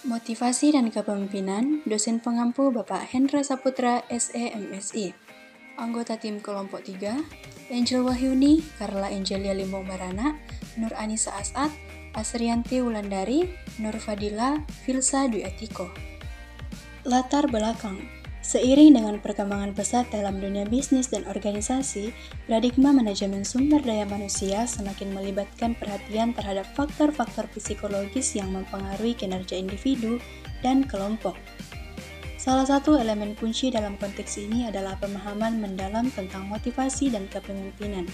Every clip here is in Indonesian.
Motivasi dan Kepemimpinan, dosen pengampu Bapak Hendra Saputra, SE MSI. Anggota tim kelompok 3, Angel Wahyuni, Carla Angelia Limbong Barana, Nur Anissa As'ad, Asrianti Wulandari, Nur Fadila, Filsa Dwi Atiko. Latar belakang. Seiring dengan perkembangan pesat dalam dunia bisnis dan organisasi, paradigma manajemen sumber daya manusia semakin melibatkan perhatian terhadap faktor-faktor psikologis yang mempengaruhi kinerja individu dan kelompok. Salah satu elemen kunci dalam konteks ini adalah pemahaman mendalam tentang motivasi dan kepemimpinan.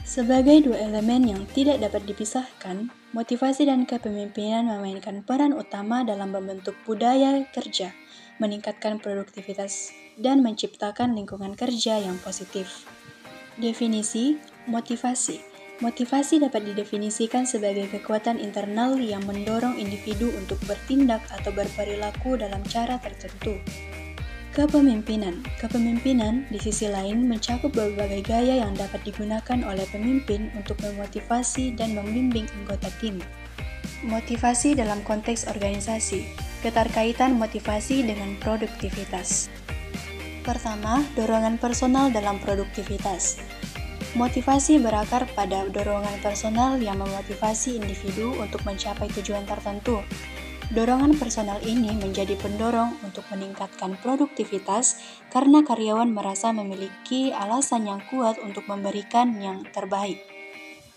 Sebagai dua elemen yang tidak dapat dipisahkan, motivasi dan kepemimpinan memainkan peran utama dalam membentuk budaya kerja, meningkatkan produktivitas, dan menciptakan lingkungan kerja yang positif. Definisi motivasi. Motivasi dapat didefinisikan sebagai kekuatan internal yang mendorong individu untuk bertindak atau berperilaku dalam cara tertentu. Kepemimpinan. Kepemimpinan, di sisi lain, mencakup berbagai gaya yang dapat digunakan oleh pemimpin untuk memotivasi dan membimbing anggota tim. Motivasi dalam konteks organisasi. Keterkaitan motivasi dengan produktivitas. Pertama, dorongan personal dalam produktivitas. Motivasi berakar pada dorongan personal yang memotivasi individu untuk mencapai tujuan tertentu. Dorongan personal ini menjadi pendorong untuk meningkatkan produktivitas karena karyawan merasa memiliki alasan yang kuat untuk memberikan yang terbaik.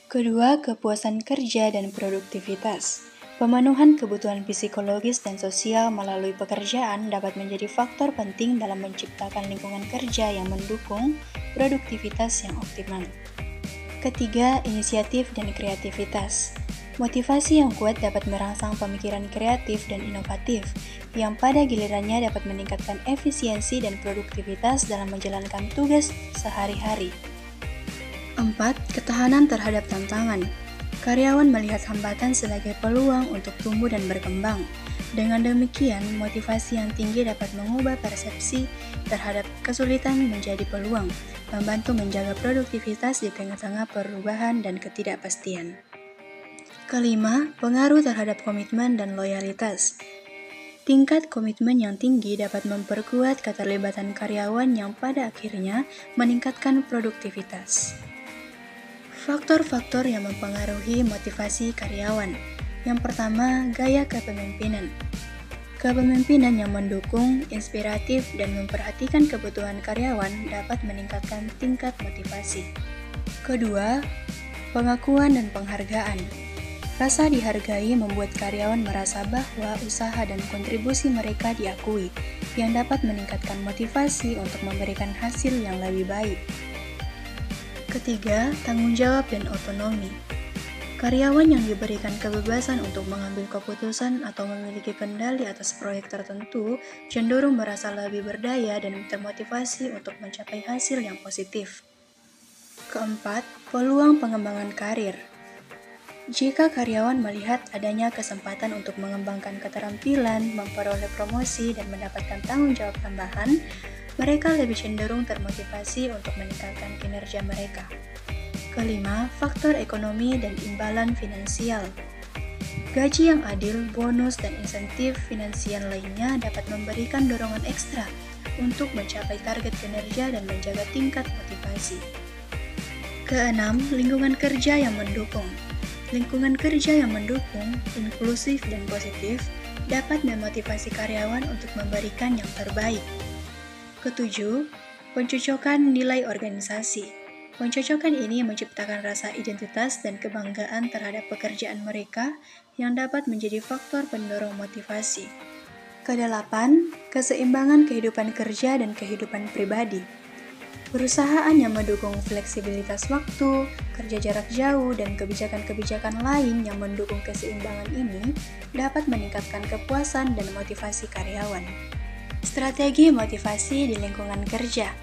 Kedua, kepuasan kerja dan produktivitas. Pemenuhan kebutuhan psikologis dan sosial melalui pekerjaan dapat menjadi faktor penting dalam menciptakan lingkungan kerja yang mendukung produktivitas yang optimal. Ketiga, inisiatif dan kreativitas. Motivasi yang kuat dapat merangsang pemikiran kreatif dan inovatif, yang pada gilirannya dapat meningkatkan efisiensi dan produktivitas dalam menjalankan tugas sehari-hari. 4. Ketahanan terhadap tantangan. Karyawan melihat hambatan sebagai peluang untuk tumbuh dan berkembang. Dengan demikian, motivasi yang tinggi dapat mengubah persepsi terhadap kesulitan menjadi peluang, membantu menjaga produktivitas di tengah-tengah perubahan dan ketidakpastian. Kelima, pengaruh terhadap komitmen dan loyalitas. Tingkat komitmen yang tinggi dapat memperkuat keterlibatan karyawan yang pada akhirnya meningkatkan produktivitas. Faktor-faktor yang mempengaruhi motivasi karyawan. Yang pertama, gaya kepemimpinan. Kepemimpinan yang mendukung, inspiratif, dan memperhatikan kebutuhan karyawan dapat meningkatkan tingkat motivasi. Kedua, pengakuan dan penghargaan. Rasa dihargai membuat karyawan merasa bahwa usaha dan kontribusi mereka diakui, yang dapat meningkatkan motivasi untuk memberikan hasil yang lebih baik. Ketiga, tanggung jawab dan otonomi. Karyawan yang diberikan kebebasan untuk mengambil keputusan atau memiliki kendali atas proyek tertentu cenderung merasa lebih berdaya dan termotivasi untuk mencapai hasil yang positif. Keempat, peluang pengembangan karir. Jika karyawan melihat adanya kesempatan untuk mengembangkan keterampilan, memperoleh promosi, dan mendapatkan tanggung jawab tambahan, mereka lebih cenderung termotivasi untuk meningkatkan kinerja mereka. Kelima, faktor ekonomi dan imbalan finansial. Gaji yang adil, bonus, dan insentif finansial lainnya dapat memberikan dorongan ekstra untuk mencapai target kinerja dan menjaga tingkat motivasi. Keenam, lingkungan kerja yang mendukung. Lingkungan kerja yang mendukung, inklusif, dan positif dapat memotivasi karyawan untuk memberikan yang terbaik. Ketujuh, pencocokan nilai organisasi. Pencocokan ini menciptakan rasa identitas dan kebanggaan terhadap pekerjaan mereka yang dapat menjadi faktor pendorong motivasi. Kedelapan, keseimbangan kehidupan kerja dan kehidupan pribadi. Perusahaan yang mendukung fleksibilitas waktu, kerja jarak jauh, dan kebijakan-kebijakan lain yang mendukung keseimbangan ini dapat meningkatkan kepuasan dan motivasi karyawan. Strategi motivasi di lingkungan kerja.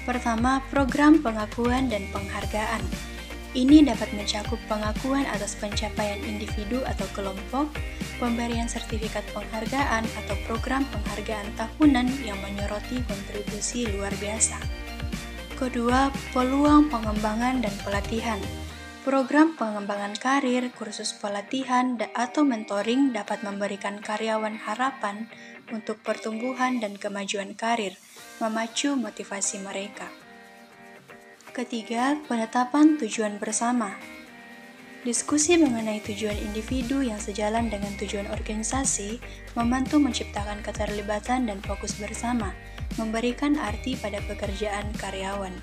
Pertama, program pengakuan dan penghargaan. Ini dapat mencakup pengakuan atas pencapaian individu atau kelompok, pemberian sertifikat penghargaan atau program penghargaan tahunan yang menyoroti kontribusi luar biasa. Kedua, peluang pengembangan dan pelatihan. Program pengembangan karir, kursus pelatihan, atau mentoring dapat memberikan karyawan harapan untuk pertumbuhan dan kemajuan karir, memacu motivasi mereka. Ketiga, penetapan tujuan bersama. Diskusi mengenai tujuan individu yang sejalan dengan tujuan organisasi membantu menciptakan keterlibatan dan fokus bersama, memberikan arti pada pekerjaan karyawan.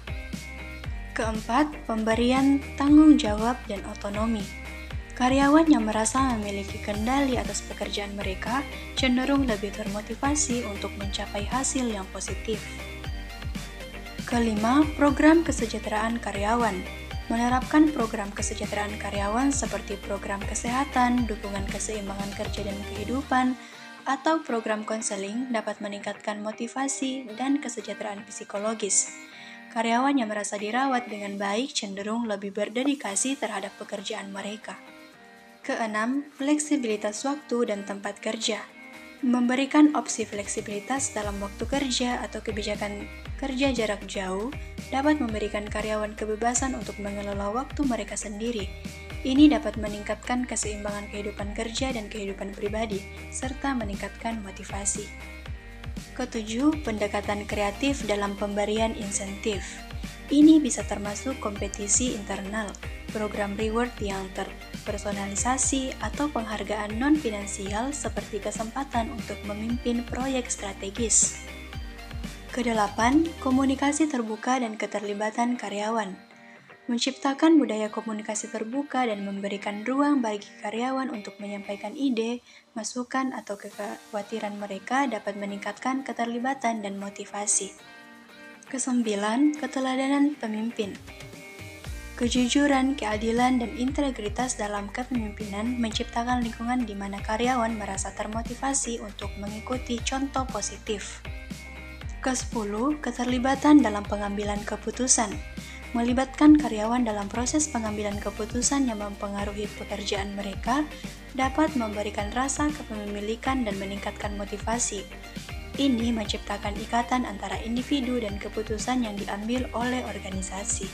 Keempat, pemberian tanggung jawab dan otonomi. Karyawan yang merasa memiliki kendali atas pekerjaan mereka cenderung lebih termotivasi untuk mencapai hasil yang positif. Kelima, program kesejahteraan karyawan. Menerapkan program kesejahteraan karyawan seperti program kesehatan, dukungan keseimbangan kerja dan kehidupan, atau program konseling dapat meningkatkan motivasi dan kesejahteraan psikologis. Karyawan yang merasa dirawat dengan baik cenderung lebih berdedikasi terhadap pekerjaan mereka. Keenam, fleksibilitas waktu dan tempat kerja. Memberikan opsi fleksibilitas dalam waktu kerja atau kebijakan kerja jarak jauh dapat memberikan karyawan kebebasan untuk mengelola waktu mereka sendiri. Ini dapat meningkatkan keseimbangan kehidupan kerja dan kehidupan pribadi, serta meningkatkan motivasi. Ketujuh, pendekatan kreatif dalam pemberian insentif. Ini bisa termasuk kompetisi internal, program reward yang terpersonalisasi, atau penghargaan non-finansial seperti kesempatan untuk memimpin proyek strategis. Kedelapan, komunikasi terbuka dan keterlibatan karyawan. Menciptakan budaya komunikasi terbuka dan memberikan ruang bagi karyawan untuk menyampaikan ide, masukan, atau kekhawatiran mereka dapat meningkatkan keterlibatan dan motivasi. Kesembilan, keteladanan pemimpin. Kejujuran, keadilan, dan integritas dalam kepemimpinan menciptakan lingkungan di mana karyawan merasa termotivasi untuk mengikuti contoh positif. Kesepuluh, keterlibatan dalam pengambilan keputusan. Melibatkan karyawan dalam proses pengambilan keputusan yang mempengaruhi pekerjaan mereka dapat memberikan rasa kepemilikan dan meningkatkan motivasi. Ini menciptakan ikatan antara individu dan keputusan yang diambil oleh organisasi.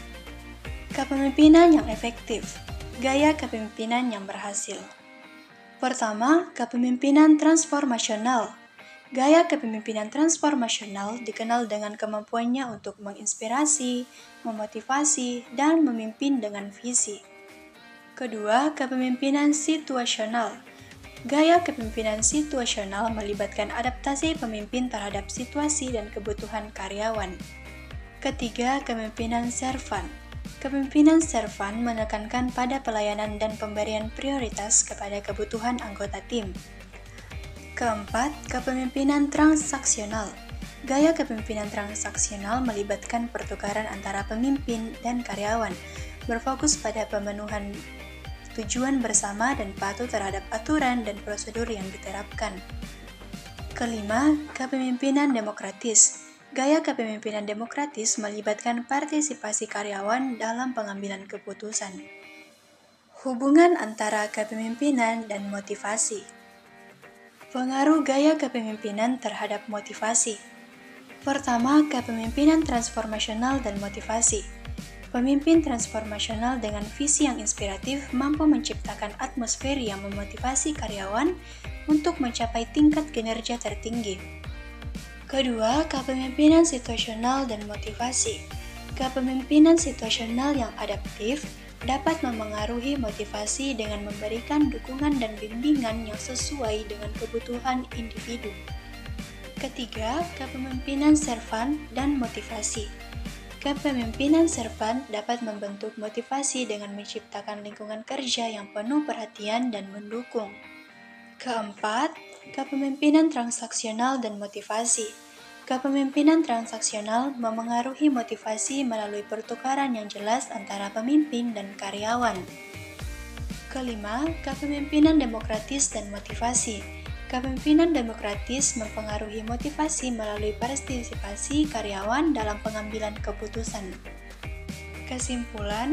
Kepemimpinan yang efektif. Gaya kepemimpinan yang berhasil. Pertama, kepemimpinan transformasional. Gaya kepemimpinan transformasional dikenal dengan kemampuannya untuk menginspirasi, memotivasi, dan memimpin dengan visi. Kedua, kepemimpinan situasional. Gaya kepemimpinan situasional melibatkan adaptasi pemimpin terhadap situasi dan kebutuhan karyawan. Ketiga, kepemimpinan servan. Kepemimpinan servan menekankan pada pelayanan dan pemberian prioritas kepada kebutuhan anggota tim. Keempat, kepemimpinan transaksional. Gaya kepemimpinan transaksional melibatkan pertukaran antara pemimpin dan karyawan, berfokus pada pemenuhan tujuan bersama dan patuh terhadap aturan dan prosedur yang diterapkan. Kelima, kepemimpinan demokratis. Gaya kepemimpinan demokratis melibatkan partisipasi karyawan dalam pengambilan keputusan. Hubungan antara kepemimpinan dan motivasi. Pengaruh gaya kepemimpinan terhadap motivasi. Pertama, kepemimpinan transformasional dan motivasi. Pemimpin transformasional dengan visi yang inspiratif mampu menciptakan atmosfer yang memotivasi karyawan untuk mencapai tingkat kinerja tertinggi. Kedua, kepemimpinan situasional dan motivasi. Kepemimpinan situasional yang adaptif dapat memengaruhi motivasi dengan memberikan dukungan dan bimbingan yang sesuai dengan kebutuhan individu. Ketiga, kepemimpinan servan dan motivasi. Kepemimpinan servan dapat membentuk motivasi dengan menciptakan lingkungan kerja yang penuh perhatian dan mendukung. Keempat, kepemimpinan transaksional dan motivasi. Kepemimpinan transaksional memengaruhi motivasi melalui pertukaran yang jelas antara pemimpin dan karyawan. Kelima, kepemimpinan demokratis dan motivasi. Kepemimpinan demokratis mempengaruhi motivasi melalui partisipasi karyawan dalam pengambilan keputusan. Kesimpulan,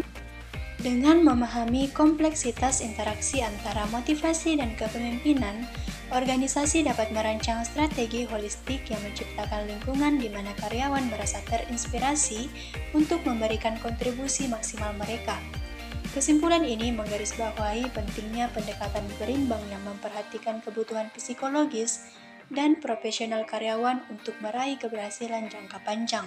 dengan memahami kompleksitas interaksi antara motivasi dan kepemimpinan, organisasi dapat merancang strategi holistik yang menciptakan lingkungan di mana karyawan merasa terinspirasi untuk memberikan kontribusi maksimal mereka. Kesimpulan ini menggarisbawahi pentingnya pendekatan berimbang yang memperhatikan kebutuhan psikologis dan profesional karyawan untuk meraih keberhasilan jangka panjang.